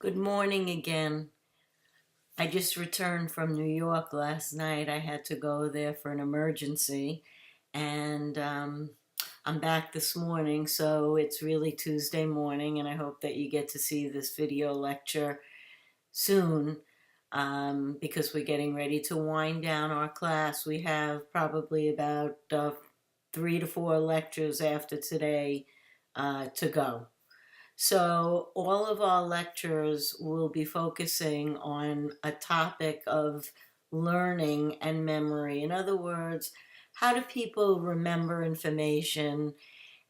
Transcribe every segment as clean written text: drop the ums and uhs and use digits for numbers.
Good morning again. I just returned from New York last night. I had to go there for an emergency, and I'm back this morning, so it's really Tuesday morning, and I hope that you get to see this video lecture soon because we're getting ready to wind down our class. We have probably about 3 to 4 lectures after today to go. So all of our lectures will be focusing on a topic of learning and memory. In other words, how do people remember information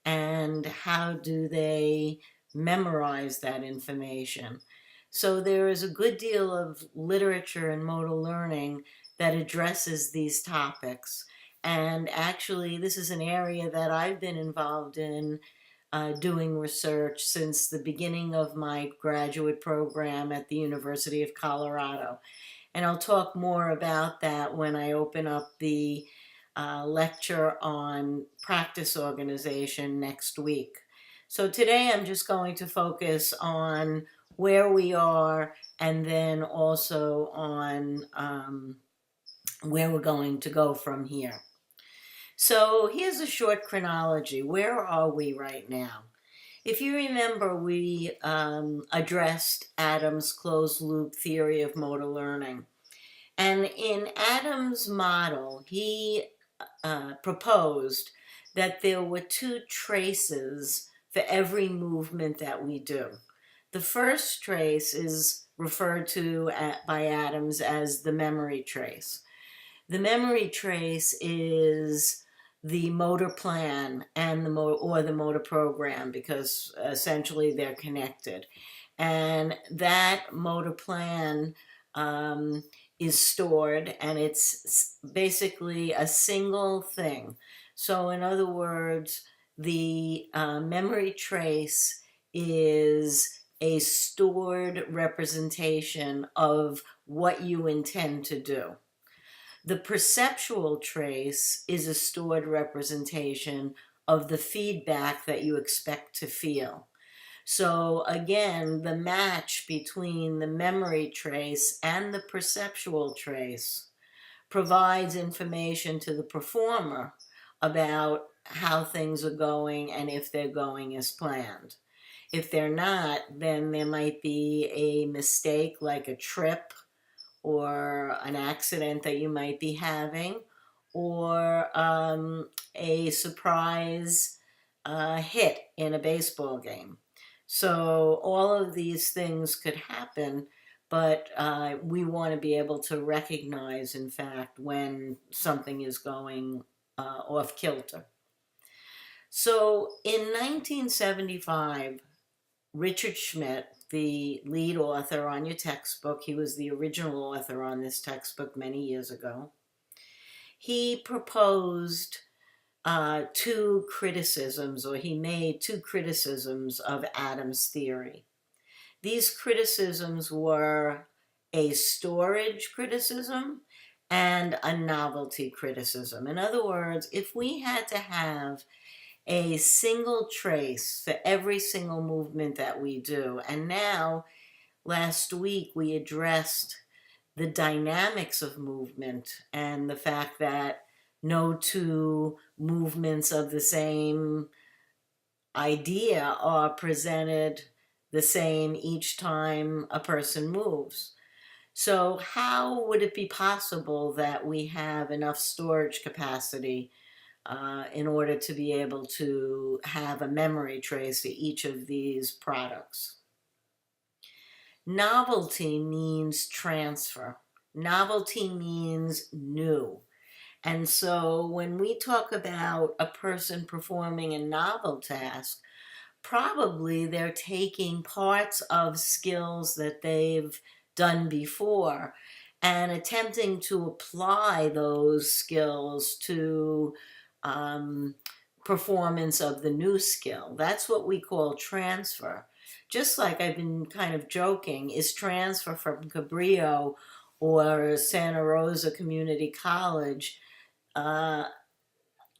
and how do they memorize that information? So there is a good deal of literature in modal learning that addresses these topics. And actually, this is an area that I've been involved in doing research since the beginning of my graduate program at the University of Colorado. And I'll talk more about that when I open up the lecture on practice organization next week. So today I'm just going to focus on where we are and then also on where we're going to go from here. So here's a short chronology. Where are we right now? If you remember, we addressed Adams' closed-loop theory of motor learning. And in Adams' model, he proposed that there were two traces for every movement that we do. The first trace is referred to by Adams as the memory trace. The memory trace is the motor plan and the motor program, because essentially they're connected. And that motor plan is stored, and it's basically a single thing. So in other words, the memory trace is a stored representation of what you intend to do. The perceptual trace is a stored representation of the feedback that you expect to feel. So again, the match between the memory trace and the perceptual trace provides information to the performer about how things are going and if they're going as planned. If they're not, then there might be a mistake like a trip or an accident that you might be having, or a surprise hit in a baseball game. So all of these things could happen, but we want to be able to recognize, in fact, when something is going off kilter. So in 1975, Richard Schmidt, the lead author on your textbook, he was the original author on this textbook many years ago, he proposed two criticisms, or he made two criticisms of Adams' theory. These criticisms were a storage criticism and a novelty criticism. In other words, if we had to have a single trace for every single movement that we do. And now, last week, we addressed the dynamics of movement and the fact that no two movements of the same idea are presented the same each time a person moves. So how would it be possible that we have enough storage capacity in order to be able to have a memory trace for each of these products? Novelty means transfer. Novelty means new. And so when we talk about a person performing a novel task, probably they're taking parts of skills that they've done before and attempting to apply those skills to performance of the new skill. That's what we call transfer. Just like I've been kind of joking, is transfer from Cabrillo or Santa Rosa Community College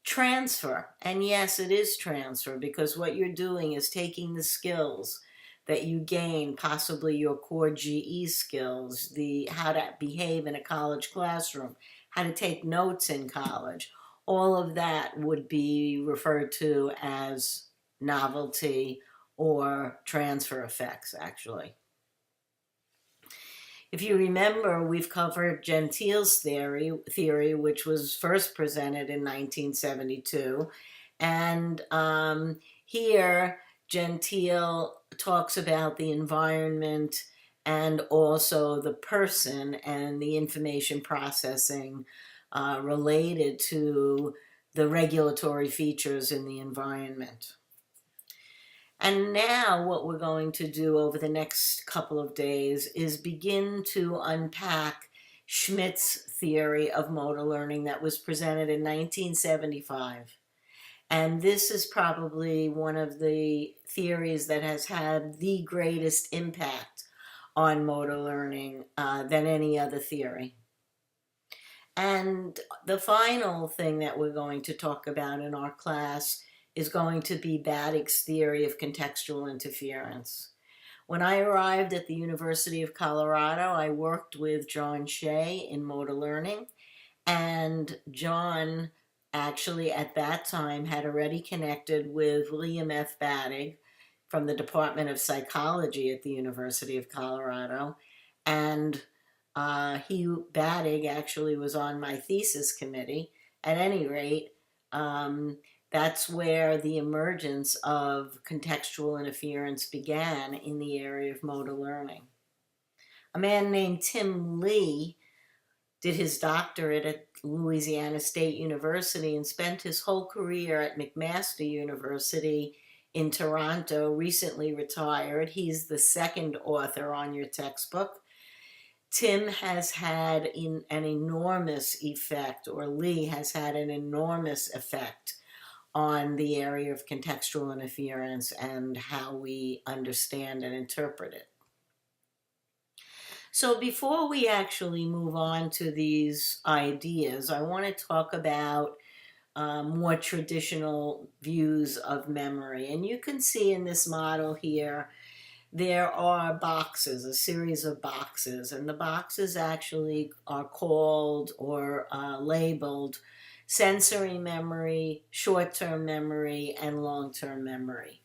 transfer? And yes, it is transfer, because what you're doing is taking the skills that you gain, possibly your core GE skills, the how to behave in a college classroom, how to take notes in college, all of that would be referred to as novelty or transfer effects, actually. If you remember, we've covered Gentile's theory, which was first presented in 1972. And here, Gentile talks about the environment and also the person and the information processing related to the regulatory features in the environment. And now what we're going to do over the next couple of days is begin to unpack Schmidt's theory of motor learning that was presented in 1975. And this is probably one of the theories that has had the greatest impact on motor learning than any other theory. And the final thing that we're going to talk about in our class is going to be Baddick's theory of contextual interference. When I arrived at the University of Colorado, I worked with John Shea in motor learning, and John actually at that time had already connected with William F. Baddick from the Department of Psychology at the University of Colorado, and Baddick actually was on my thesis committee. At any rate, that's where the emergence of contextual interference began in the area of motor learning. A man named Tim Lee did his doctorate at Louisiana State University and spent his whole career at McMaster University in Toronto, recently retired. He's the second author on your textbook. Tim has had an enormous effect, or Lee has had an enormous effect on the area of contextual interference and how we understand and interpret it. So before we actually move on to these ideas, I want to talk about more traditional views of memory. And you can see in this model here, there are boxes, a series of boxes, and the boxes actually are called or labeled sensory memory, short-term memory, and long-term memory.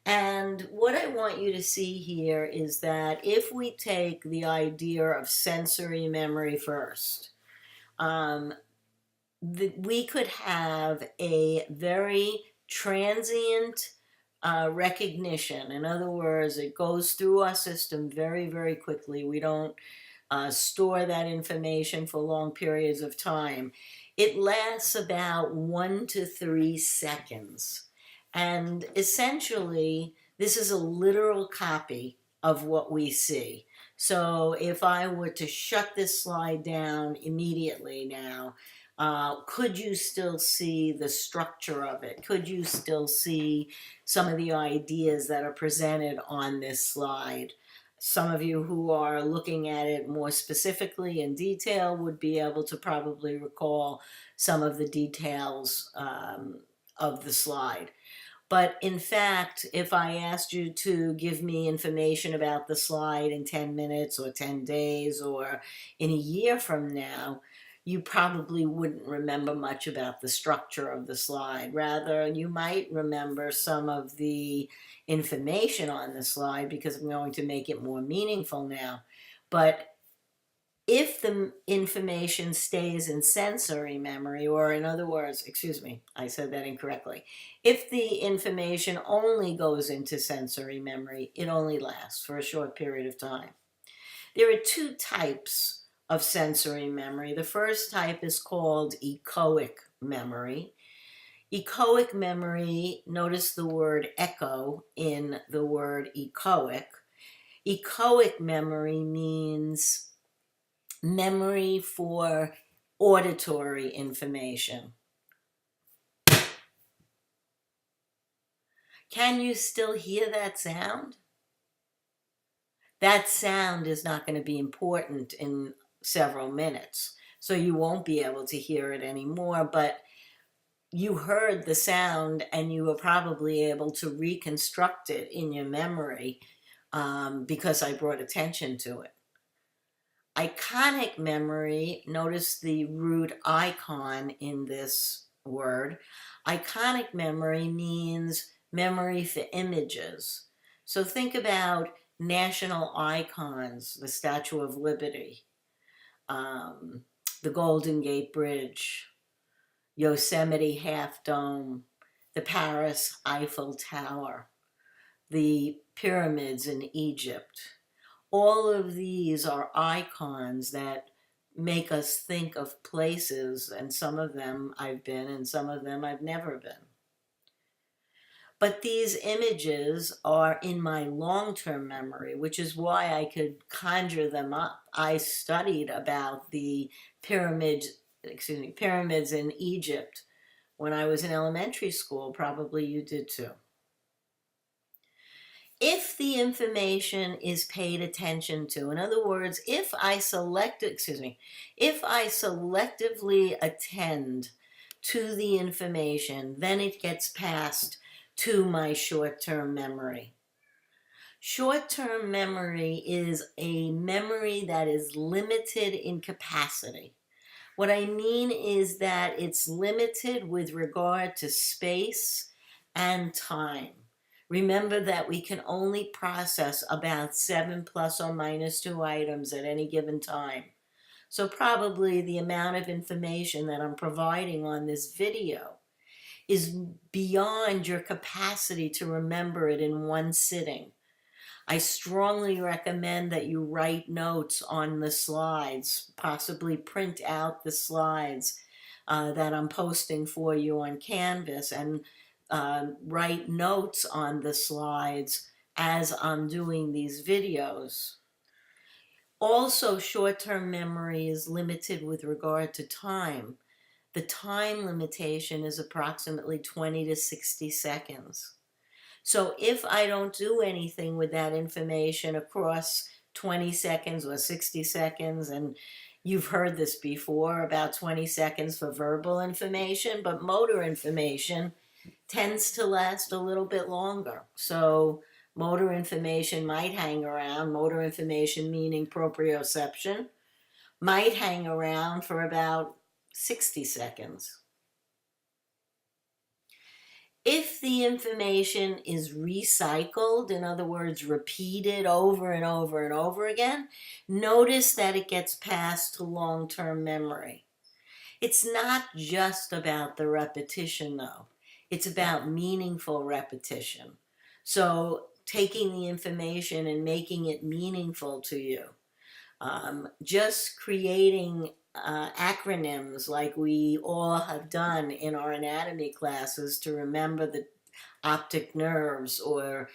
And what I want you to see here is that if we take the idea of sensory memory first, we could have a very transient recognition. In other words, it goes through our system very, very quickly. We don't store that information for long periods of time. It lasts about 1 to 3 seconds. And essentially, this is a literal copy of what we see. So if I were to shut this slide down immediately now, could you still see the structure of it? Could you still see some of the ideas that are presented on this slide? Some of you who are looking at it more specifically in detail would be able to probably recall some of the details of the slide. But in fact, if I asked you to give me information about the slide in 10 minutes or 10 days or in a year from now, you probably wouldn't remember much about the structure of the slide. Rather, you might remember some of the information on the slide because I'm going to make it more meaningful now. But if the information stays in sensory memory, or in other words, excuse me, I said that incorrectly. If the information only goes into sensory memory, it only lasts for a short period of time. There are 2 types of sensory memory. The first type is called echoic memory. Echoic memory, notice the word echo in the word echoic. Echoic memory means memory for auditory information. Can you still hear that sound? That sound is not going to be important in several minutes, so you won't be able to hear it anymore, but you heard the sound and you were probably able to reconstruct it in your memory because I brought attention to it. Iconic memory, notice the root icon in this word. Iconic memory means memory for images. So think about national icons, the Statue of Liberty, um, the Golden Gate Bridge, Yosemite Half Dome, the Paris Eiffel Tower, the pyramids in Egypt. All of these are icons that make us think of places, and some of them I've been and some of them I've never been. But these images are in my long-term memory, which is why I could conjure them up. I studied about the pyramids in Egypt when I was in elementary school. Probably you did too. If the information is paid attention to, in other words, if I selectively attend to the information, then it gets passed to my short-term memory. Short-term memory is a memory that is limited in capacity. What I mean is that it's limited with regard to space and time. Remember that we can only process about 7 plus or minus 2 items at any given time. So probably the amount of information that I'm providing on this video is beyond your capacity to remember it in one sitting. I strongly recommend that you write notes on the slides, possibly print out the slides that I'm posting for you on Canvas, and write notes on the slides as I'm doing these videos. Also, short-term memory is limited with regard to time. The time limitation is approximately 20 to 60 seconds. So if I don't do anything with that information across 20 seconds or 60 seconds, and you've heard this before, about 20 seconds for verbal information, but motor information tends to last a little bit longer. So motor information might hang around, motor information meaning proprioception, might hang around for about 60 seconds. If the information is recycled, in other words, repeated over and over and over again, notice that it gets passed to long-term memory. It's not just about the repetition, though. It's about meaningful repetition. So taking the information and making it meaningful to you. Just creating acronyms like we all have done in our anatomy classes to remember the optic nerves, or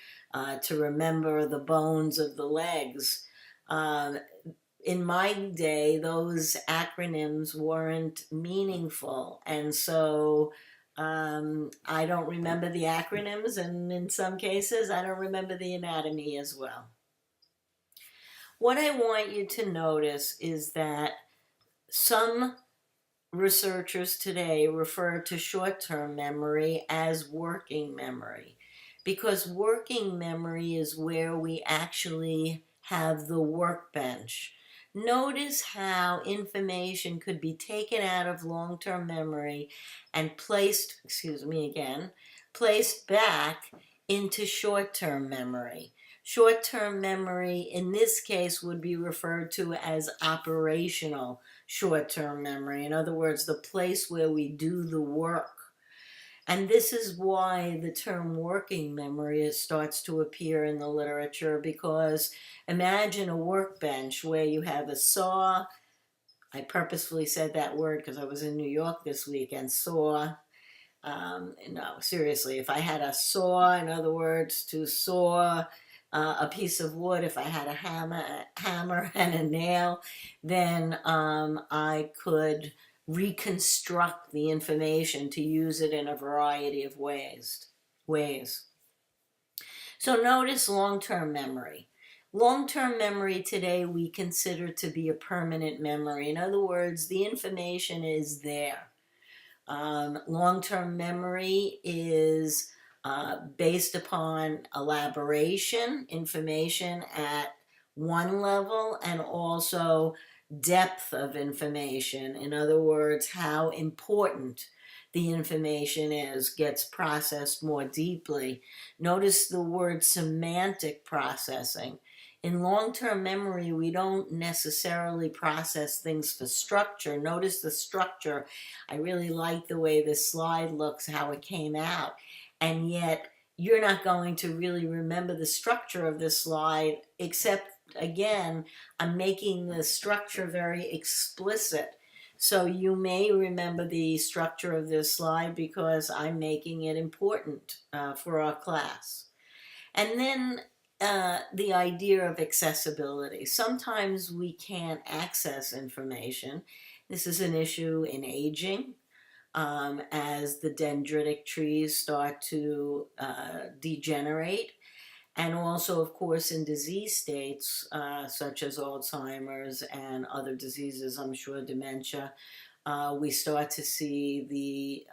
to remember the bones of the legs. In my day, those acronyms weren't meaningful, and so I don't remember the acronyms, and in some cases I don't remember the anatomy as well. What I want you to notice is that some researchers today refer to short-term memory as working memory, because working memory is where we actually have the workbench. Notice how information could be taken out of long-term memory and placed back into short-term memory. Short-term memory in this case would be referred to as operational short-term memory. In other words, the place where we do the work. And this is why the term working memory starts to appear in the literature, because imagine a workbench where you have a saw. I purposefully said that word because I was in New York this week, and saw. No, seriously, if I had a saw, in other words, to saw a piece of wood, if I had a hammer and a nail, then I could reconstruct the information to use it in a variety of ways. So notice long-term memory. Long-term memory today we consider to be a permanent memory. In other words, the information is there. Long-term memory is based upon elaboration, information at one level, and also depth of information. In other words, how important the information is, gets processed more deeply. Notice the word semantic processing. In long-term memory, we don't necessarily process things for structure. Notice the structure. I really like the way this slide looks, how it came out. And yet, you're not going to really remember the structure of this slide, except, again, I'm making the structure very explicit. So you may remember the structure of this slide because I'm making it important for our class. And then the idea of accessibility. Sometimes we can't access information. This is an issue in aging. As the dendritic trees start to degenerate, and also, of course, in disease states such as Alzheimer's and other diseases, I'm sure dementia, we start to see the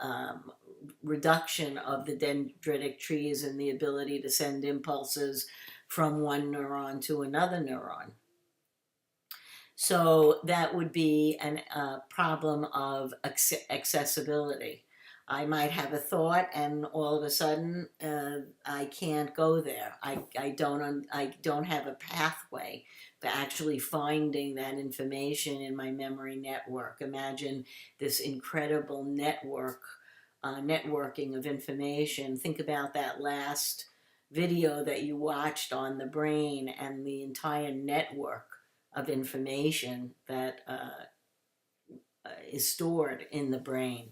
reduction of the dendritic trees and the ability to send impulses from one neuron to another neuron. So that would be a problem of accessibility. I might have a thought, and all of a sudden, I can't go there. I don't have a pathway to actually finding that information in my memory network. Imagine this incredible networking of information. Think about that last video that you watched on the brain and the entire network of information that is stored in the brain.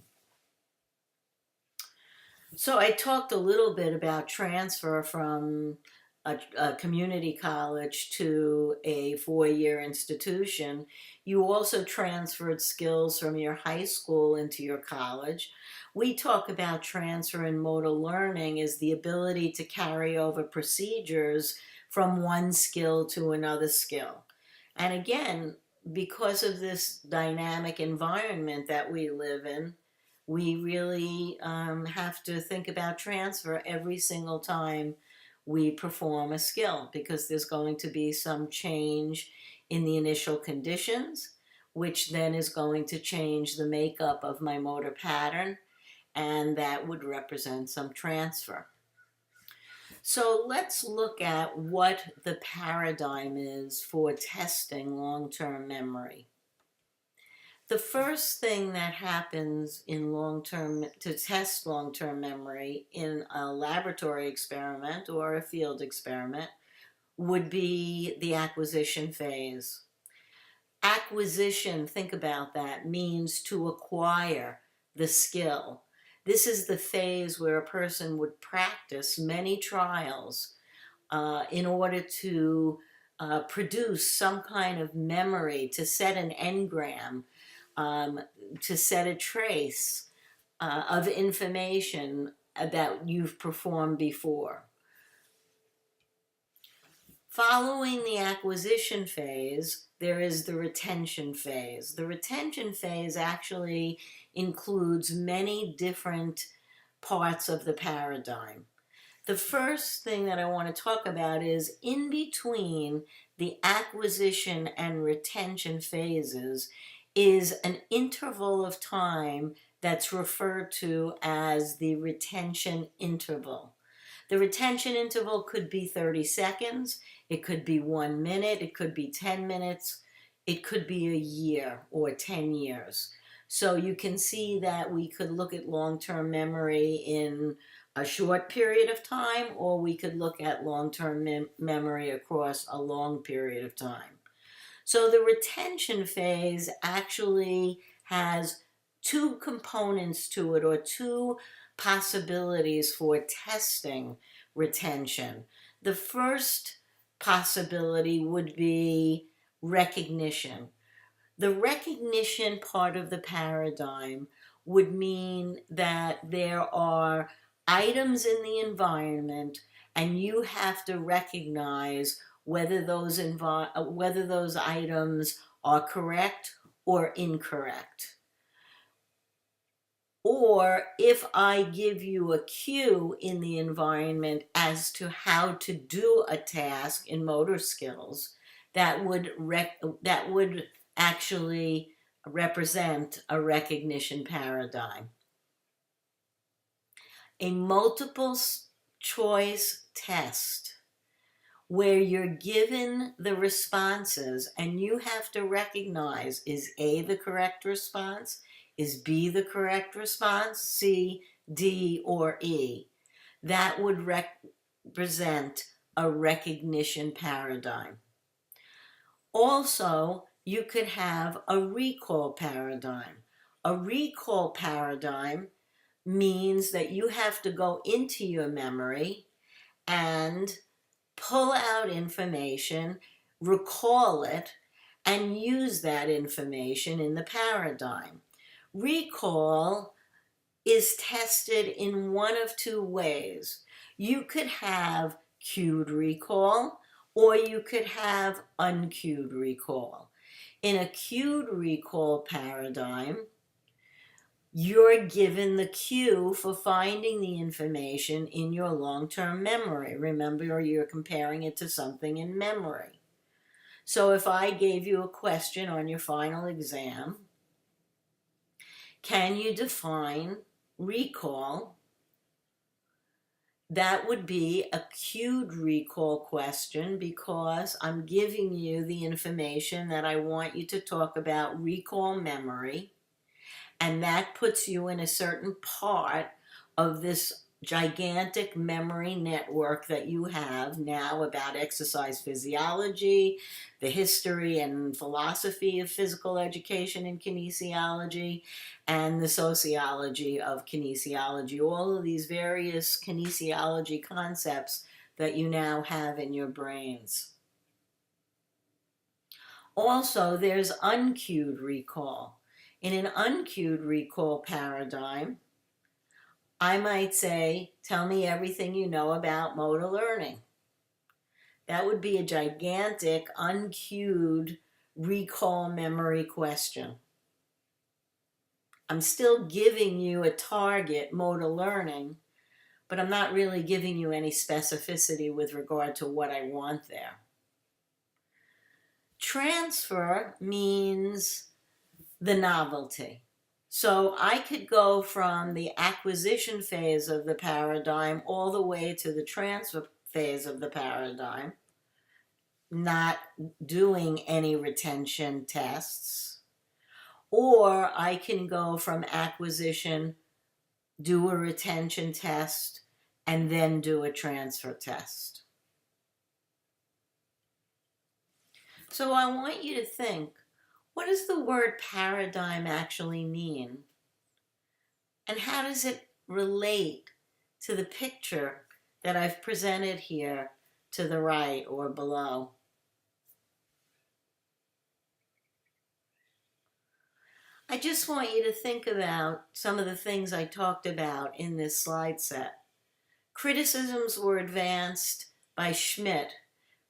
So I talked a little bit about transfer from a community college to a four-year institution. You also transferred skills from your high school into your college. We talk about transfer in motor learning as the ability to carry over procedures from one skill to another skill. And again, because of this dynamic environment that we live in, we really have to think about transfer every single time we perform a skill, because there's going to be some change in the initial conditions, which then is going to change the makeup of my motor pattern, and that would represent some transfer. So let's look at what the paradigm is for testing long-term memory. The first thing that happens in to test long-term memory in a laboratory experiment or a field experiment would be the acquisition phase. Acquisition, think about that, means to acquire the skill. This is the phase where a person would practice many trials in order to produce some kind of memory, to set an engram, to set a trace of information that you've performed before. Following the acquisition phase, there is the retention phase. The retention phase actually includes many different parts of the paradigm. The first thing that I want to talk about is in between the acquisition and retention phases is an interval of time that's referred to as the retention interval. The retention interval could be 30 seconds, it could be 1 minute, it could be 10 minutes, it could be a year or 10 years. So you can see that we could look at long-term memory in a short period of time, or we could look at long-term memory across a long period of time. So the retention phase actually has two components to it, or two possibilities for testing retention. The first possibility would be recognition. The recognition part of the paradigm would mean that there are items in the environment and you have to recognize whether those items are correct or incorrect. Or if I give you a cue in the environment as to how to do a task in motor skills, that would actually represent a recognition paradigm. A multiple choice test where you're given the responses and you have to recognize, is A the correct response? Is B the correct response? C, D, or E? That would represent a recognition paradigm. Also, you could have a recall paradigm. A recall paradigm means that you have to go into your memory and pull out information, recall it, and use that information in the paradigm. Recall is tested in one of two ways. You could have cued recall, or you could have uncued recall. In a cued recall paradigm, you're given the cue for finding the information in your long-term memory. Remember, you're comparing it to something in memory. So if I gave you a question on your final exam, can you define recall? That would be a cued recall question because I'm giving you the information that I want you to talk about recall memory. And that puts you in a certain part of this gigantic memory network that you have now about exercise physiology, the history and philosophy of physical education and kinesiology, and the sociology of kinesiology. All of these various kinesiology concepts that you now have in your brains. Also, there's uncued recall. In an uncued recall paradigm, I might say, tell me everything you know about motor learning. That would be a gigantic uncued recall memory question. I'm still giving you a target, motor learning, but I'm not really giving you any specificity with regard to what I want there. Transfer means the novelty. So I could go from the acquisition phase of the paradigm all the way to the transfer phase of the paradigm, not doing any retention tests. Or I can go from acquisition, do a retention test, and then do a transfer test. So I want you to think, what does the word paradigm actually mean? And how does it relate to the picture that I've presented here to the right or below? I just want you to think about some of the things I talked about in this slide set. Criticisms were advanced by Schmidt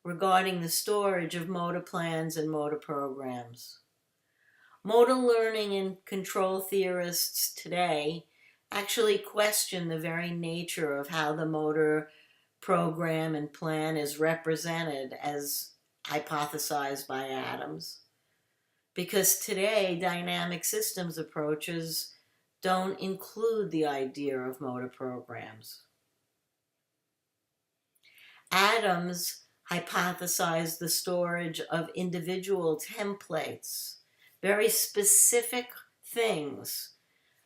regarding the storage of motor plans and motor programs. Motor learning and control theorists today actually question the very nature of how the motor program and plan is represented as hypothesized by Adams. Because today, dynamic systems approaches don't include the idea of motor programs. Adams hypothesized the storage of individual templates, very specific things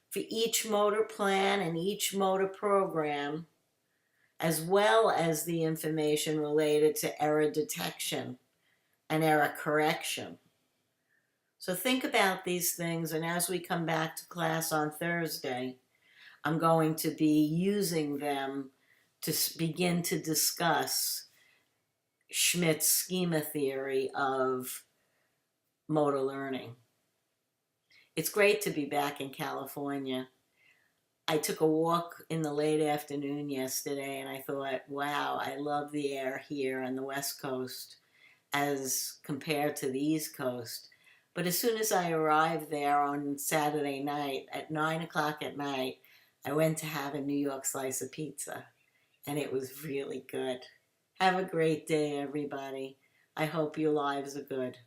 for each motor plan and each motor program, as well as the information related to error detection and error correction. So think about these things, and as we come back to class on Thursday, I'm going to be using them to begin to discuss Schmidt's schema theory of motor learning. It's great to be back in California. I took a walk in the late afternoon yesterday and I thought, wow, I love the air here on the West Coast as compared to the East Coast. But as soon as I arrived there on Saturday night, at 9 o'clock at night, I went to have a New York slice of pizza, and it was really good. Have a great day, everybody. I hope your lives are good.